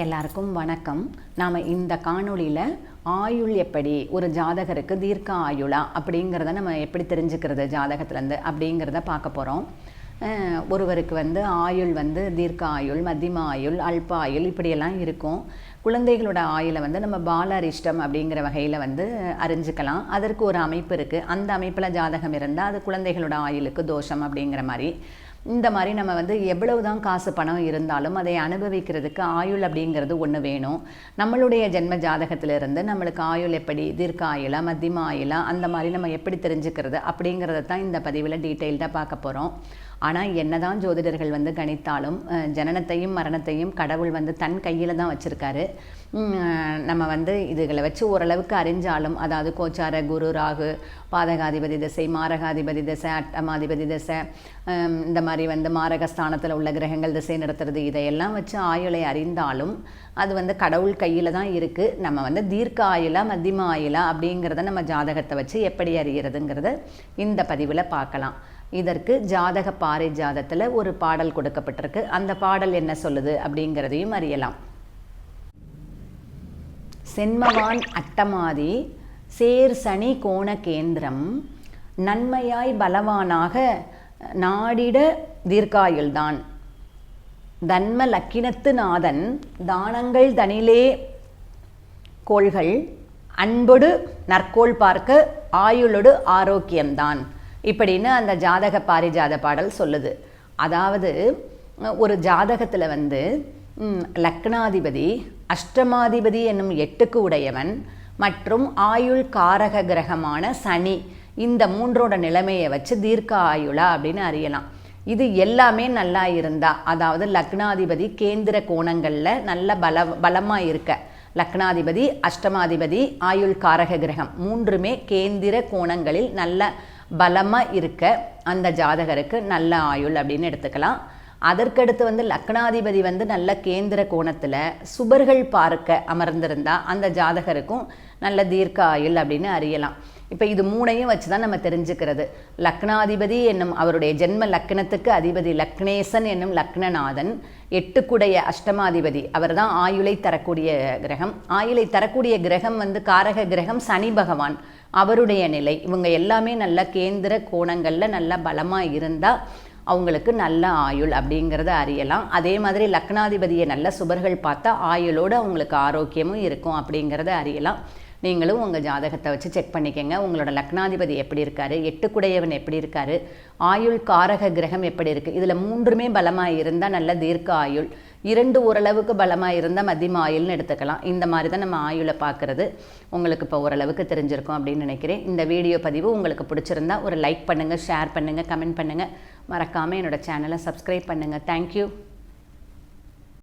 எல்லாருக்கும் வணக்கம். நாம் இந்த காணொளியில் ஆயுள் எப்படி ஒரு ஜாதகருக்கு தீர்க்க ஆயுளா அப்படிங்கிறத நம்ம எப்படி தெரிஞ்சுக்கிறது ஜாதகத்துலேருந்து அப்படிங்கிறத பார்க்க போகிறோம். ஒருவருக்கு ஆயுள் தீர்க்க ஆயுள், மத்தியம ஆயுள், அல்ப ஆயுள் இப்படியெல்லாம் இருக்கும். குழந்தைகளோட ஆயுளை நம்ம பாலாரிஷ்டம் அப்படிங்கிற வகையில் அறிஞ்சிக்கலாம். அதற்கு ஒரு அமைப்பு இருக்குது. அந்த அமைப்பில் ஜாதகம் இருந்தால் அது குழந்தைகளோட ஆயுளுக்கு தோஷம் அப்படிங்கிற மாதிரி. இந்த மாதிரி நம்ம எவ்வளவு தான் காசு பணம் இருந்தாலும் அதை அனுபவிக்கிறதுக்கு ஆயுள் அப்படிங்கிறது ஒன்று வேணும். நம்மளுடைய ஜென்ம ஜாதகத்திலிருந்து நம்மளுக்கு ஆயுள் எப்படி, தீர்க்க ஆயுளா, மத்தியம ஆயுளா, அந்த மாதிரி நம்ம எப்படி தெரிஞ்சுக்கிறது அப்படிங்கிறத தான் இந்த பதிவில் டீட்டெயில்டாக பார்க்க போகிறோம். ஆனால் என்னதான் ஜோதிடர்கள் கணித்தாலும் ஜனனத்தையும் மரணத்தையும் கடவுள் தன் கையில் தான் வச்சுருக்காரு. நம்ம இதுகளை வச்சு ஓரளவுக்கு அறிஞ்சாலும், அதாவது கோச்சார, குரு, ராகு, பாதகாதிபதி திசை, மாரகாதிபதி திசை, அட்டமாதிபதி திசை, இந்த மாதிரி மாரகஸ்தானத்தில் உள்ள கிரகங்கள் திசை நடத்துறது, இதையெல்லாம் வச்சு ஆயுளை அறிந்தாலும் அது கடவுள் கையில் தான் இருக்குது. நம்ம தீர்க்க ஆயுளா, மத்தியம ஆயுளா அப்படிங்கிறத நம்ம ஜாதகத்தை வச்சு எப்படி அறிகிறதுங்கிறத இந்த பதிவில் பார்க்கலாம். இதற்கு ஜாதக பாரிஜாதத்தில் ஒரு பாடல் கொடுக்கப்பட்டிருக்கு. அந்த பாடல் என்ன சொல்லுது அப்படிங்கிறதையும் அறியலாம். சென்மவான் அட்டமாதி சேர் சனி கோண கேந்திரம், நன்மையாய் பலவானாக நாடிட தீர்க்காயுள்தான், தன்ம லக்கினத்து நாதன் தானங்கள் தனிலே கோள்கள், அன்பொடு நற்கோள் பார்க்க ஆயுளொடு ஆரோக்கியம்தான் இப்படின்னு அந்த ஜாதக பாரிஜாத பாடல் சொல்லுது. அதாவது ஒரு ஜாதகத்தில் லக்னாதிபதி, அஷ்டமாதிபதி என்னும் 8க்கு உடையவன் மற்றும் ஆயுள் காரக கிரகமான சனி, இந்த மூன்றோட நிலைமையை வச்சு தீர்க்க ஆயுளா அப்படின்னு அறியலாம். இது எல்லாமே நல்லா இருந்தால், அதாவது லக்னாதிபதி கேந்திர கோணங்களில் நல்ல பலமாக இருக்க, லக்னாதிபதி, அஷ்டமாதிபதி, ஆயுள் காரக கிரகம் மூன்றுமே கேந்திர கோணங்களில் நல்ல பலமாக இருக்க அந்த ஜாதகருக்கு நல்ல ஆயுள் அப்படின்னு எடுத்துக்கலாம். அதற்கடுத்து லக்னாதிபதி நல்ல கேந்திர கோணத்தில் சுபர்கள் பார்க்க அமர்ந்திருந்தால் அந்த ஜாதகருக்கும் நல்ல தீர்க்க ஆயுள் அப்படின்னு அறியலாம். இப்போ இது மூணையும் வச்சு தான் நம்ம தெரிஞ்சுக்கிறது. லக்னாதிபதி என்னும் அவருடைய ஜென்ம லக்னத்துக்கு அதிபதி லக்னேசன் என்னும் லக்னநாதன், 8க்குடைய அஷ்டமாதிபதி, அவர் தான் ஆயுளை தரக்கூடிய கிரகம். ஆயுளை தரக்கூடிய கிரகம் காரக கிரகம் சனி பகவான், அவருடைய நிலை. இவங்க எல்லாமே நல்ல கேந்திர கோணங்களில் நல்ல பலமாக இருந்தால் அவங்களுக்கு நல்ல ஆயுள் அப்படிங்கிறத அறியலாம். அதே மாதிரி லக்னாதிபதியை நல்ல சுபர்கள் பார்த்தா ஆயுளோடு அவங்களுக்கு ஆரோக்கியமும் இருக்கும் அப்படிங்கிறத அறியலாம். நீங்களும் உங்கள் ஜாதகத்தை வச்சு செக் பண்ணிக்கோங்க. உங்களோட லக்னாதிபதி எப்படி இருக்காரு, 8க்குடையவன் எப்படி இருக்காரு, ஆயுள் காரக கிரகம் எப்படி இருக்குது, இதில் மூன்றுமே பலமாக இருந்தால் நல்ல தீர்க்க ஆயுள், 2 ஓரளவுக்கு பலமாக இருந்தால் மத்தியம ஆயுள்னு எடுத்துக்கலாம். இந்த மாதிரி தான் நம்ம ஆயுளை பார்க்குறது. உங்களுக்கு இப்போ ஓரளவுக்கு தெரிஞ்சிருக்கும் அப்படின்னு நினைக்கிறேன். இந்த வீடியோ பதிவு உங்களுக்கு பிடிச்சிருந்தா ஒரு லைக் பண்ணுங்கள், ஷேர் பண்ணுங்கள், கமெண்ட் பண்ணுங்கள். மறக்காமல் என்னோடய சேனலை சப்ஸ்கிரைப் பண்ணுங்கள். தேங்க்யூ.